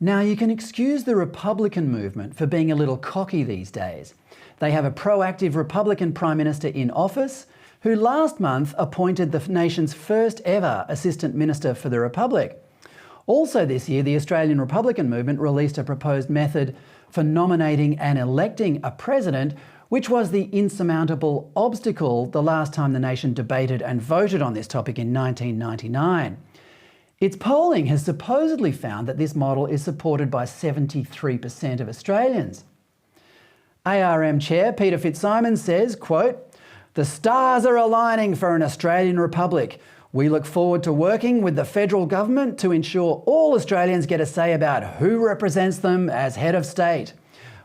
Now, you can excuse the Republican movement for being a little cocky these days. They have a proactive Republican Prime Minister in office who last month appointed the nation's first ever Assistant Minister for the Republic. Also this year, the Australian Republican movement released a proposed method for nominating and electing a president, which was the insurmountable obstacle the last time the nation debated and voted on this topic in 1999. Its polling has supposedly found that this model is supported by 73% of Australians. ARM Chair Peter Fitzsimons says, quote, "The stars are aligning for an Australian Republic. We look forward to working with the federal government to ensure all Australians get a say about who represents them as head of state.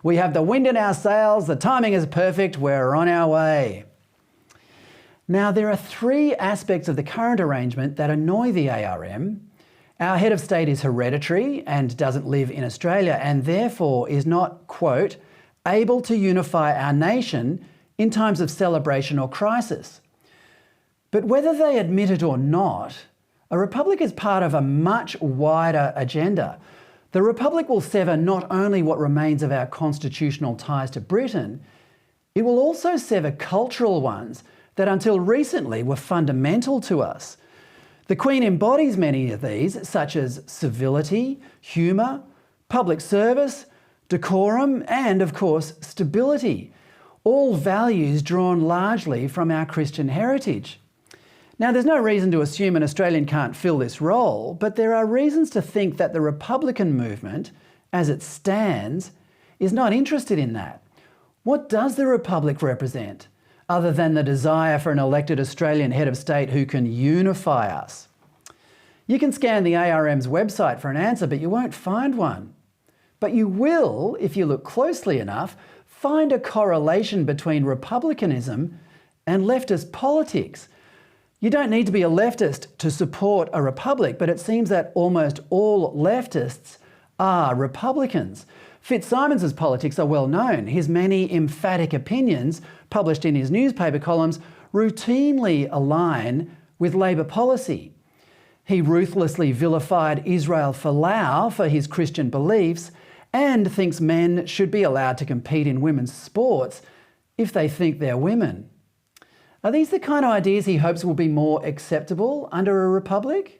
We have the wind in our sails, the timing is perfect, we're on our way." Now, there are three aspects of the current arrangement that annoy the ARM. Our head of state is hereditary and doesn't live in Australia and therefore is not, quote, "able to unify our nation in times of celebration or crisis." But whether they admit it or not, a republic is part of a much wider agenda. The republic will sever not only what remains of our constitutional ties to Britain, it will also sever cultural ones that until recently were fundamental to us. The Queen embodies many of these, such as civility, humour, public service, decorum, and of course, stability, all values drawn largely from our Christian heritage. Now, there's no reason to assume an Australian can't fill this role, but there are reasons to think that the Republican movement, as it stands, is not interested in that. What does the Republic represent, other than the desire for an elected Australian head of state who can unify us? You can scan the ARM's website for an answer, but you won't find one. But you will, if you look closely enough, find a correlation between republicanism and leftist politics. You don't need to be a leftist to support a republic, but it seems that almost all leftists are Republicans. Fitzsimons' politics are well known. His many emphatic opinions, published in his newspaper columns, routinely align with Labor policy. He ruthlessly vilified Israel Folau for his Christian beliefs and thinks men should be allowed to compete in women's sports if they think they're women. Are these the kind of ideas he hopes will be more acceptable under a republic?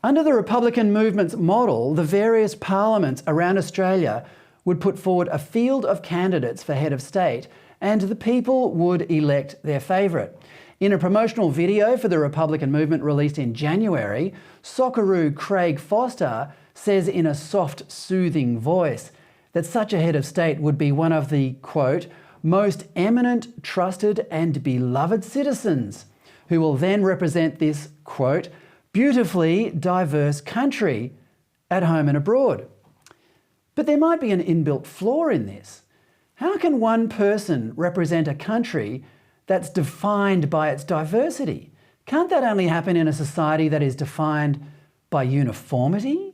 Under the Republican movement's model, the various parliaments around Australia would put forward a field of candidates for head of state, and the people would elect their favourite. In a promotional video for the Republican movement released in January, Socceroo Craig Foster says in a soft, soothing voice that such a head of state would be one of the, quote, "most eminent, trusted and beloved citizens who will then represent this, quote, beautifully diverse country at home and abroad." But there might be an inbuilt flaw in this. How can one person represent a country that's defined by its diversity? Can't that only happen in a society that is defined by uniformity?